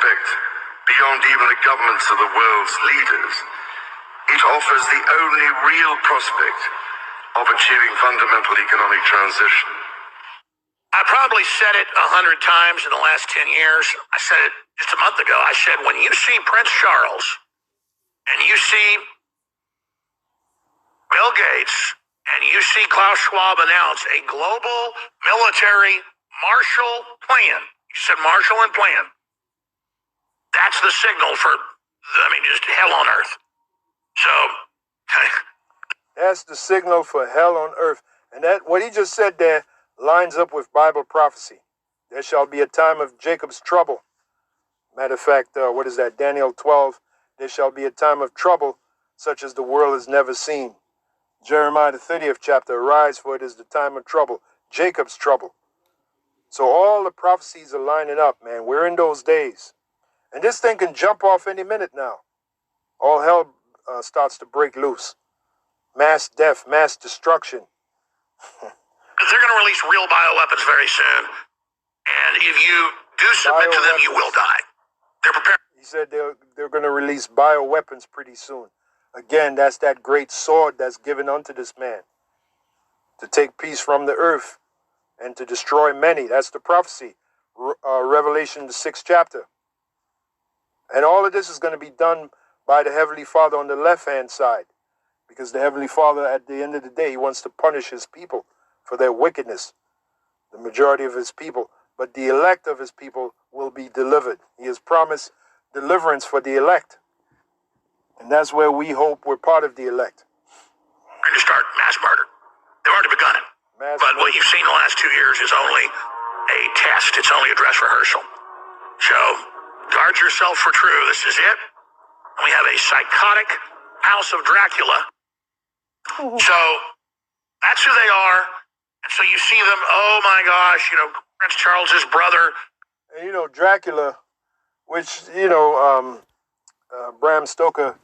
prospect beyond even the governments of the world's leaders. It offers the only real prospect of achieving fundamental economic transition. I probably said it 100 times in the last 10 years. I said it just a month ago. I said, when you see Prince Charles and you see Bill Gates and you see Klaus Schwab announce a global military Marshall Plan, you said Marshall and Plan, that's the signal for, just hell on earth. So, that's the signal for hell on earth. And that what he just said there lines up with Bible prophecy. There shall be a time of Jacob's trouble. Matter of fact, what is that? Daniel 12. There shall be a time of trouble such as the world has never seen. Jeremiah the 30th chapter. Arise, for it is the time of trouble. Jacob's trouble. So all the prophecies are lining up, man. We're in those days. And this thing can jump off any minute now. All hell starts to break loose. Mass death, mass destruction. They're going to release real bioweapons very soon. And if you do submit to them, you will die. They're prepared. He said they're going to release bioweapons pretty soon. Again, that's that great sword that's given unto this man. To take peace from the earth and to destroy many. That's the prophecy. Revelation, the 6th chapter. And all of this is going to be done by the Heavenly Father on the left-hand side. Because the Heavenly Father, at the end of the day, he wants to punish his people for their wickedness. The majority of his people. But the elect of his people will be delivered. He has promised deliverance for the elect. And that's where we hope we're part of the elect. We're going to start mass murder. They've already begun it. But what you've seen the last 2 years is only a test. It's only a dress rehearsal. So, guard yourself for true. This is it. We have a psychotic House of Dracula. So, that's who they are. And so you see them, oh my gosh, Prince Charles's brother. And Dracula, which, Bram Stoker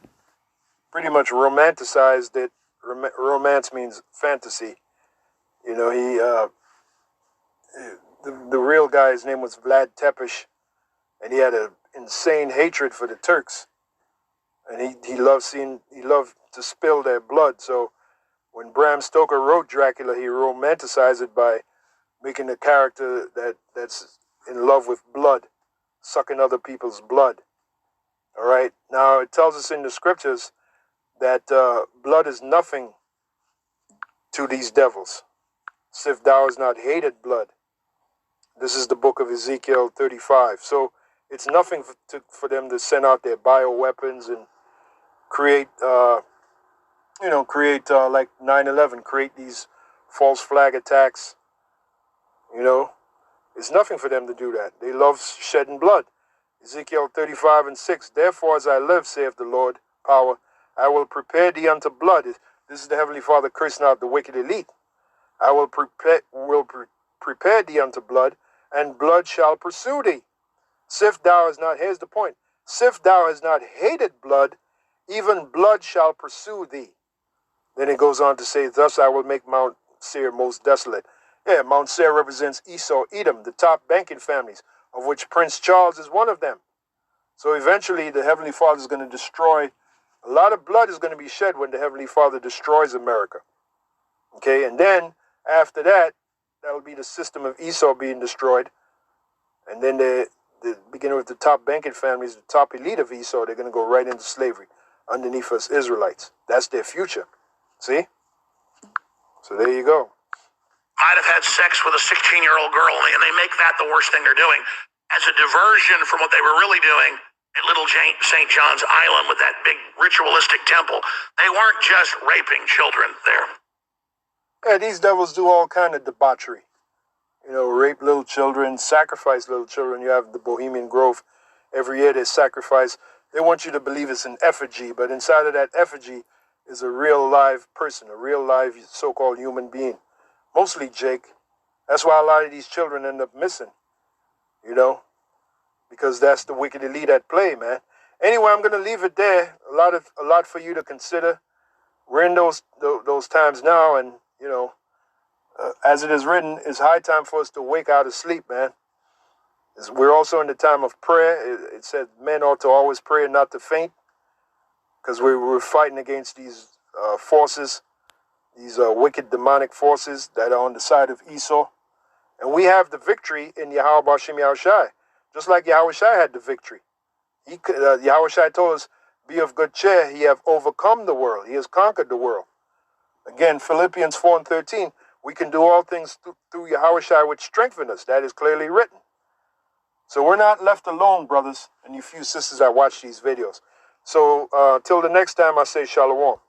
pretty much romanticized it. Romance means fantasy. The real guy, his name was Vlad Tepes, and he had an insane hatred for the Turks. And he loved to spill their blood. So when Bram Stoker wrote Dracula, he romanticized it by making a character that's in love with blood, sucking other people's blood. All right. Now it tells us in the scriptures that blood is nothing to these devils. Sif thou has not hated blood. This is the book of Ezekiel 35. So it's nothing for them to send out their bioweapons and create like 9/11, create these false flag attacks. It's nothing for them to do that. They love shedding blood. Ezekiel 35:6. Therefore, as I live, saith the Lord, power, I will prepare thee unto blood. This is the Heavenly Father cursing out the wicked elite. I will prepare thee unto blood, and blood shall pursue thee. Sif thou has not, here's the point, sif thou has not hated blood, even blood shall pursue thee. Then it goes on to say, thus I will make Mount Seir most desolate. Yeah, Mount Seir represents Esau, Edom, the top banking families, of which Prince Charles is one of them. So eventually the Heavenly Father is going to destroy, a lot of blood is going to be shed when the Heavenly Father destroys America. Okay, and then after that, that'll be the system of Esau being destroyed. And then the beginning with the top banking families, the top elite of Esau, they're going to go right into slavery underneath us Israelites. That's their future. See? So there you go. Might have had sex with a 16-year-old girl, and they make that the worst thing they're doing as a diversion from what they were really doing at Little St. John's Island with that big ritualistic temple. They weren't just raping children there. Yeah, these devils do all kind of debauchery. Rape little children, sacrifice little children. You have the Bohemian Grove. Every year they sacrifice. They want you to believe it's an effigy, but inside of that effigy is a real live person, a real live so-called human being. Mostly Jake. That's why a lot of these children end up missing. Because that's the wicked elite at play, man. Anyway, I'm going to leave it there. A lot for you to consider. We're in those times now, and as it is written, it's high time for us to wake out of sleep, man. We're also in the time of prayer. It said men ought to always pray and not to faint, because we're fighting against these forces, these wicked demonic forces that are on the side of Esau. And we have the victory in Yahweh B'Shem Yahushai, just like Yahweh Shai had the victory. Yahweh Shai told us, be of good cheer, he have overcome the world, he has conquered the world. Again, Philippians 4:13, we can do all things through Yahweh Shai which strengthen us. That is clearly written. So we're not left alone, brothers and you few sisters that watch these videos. So till the next time, I say shalom.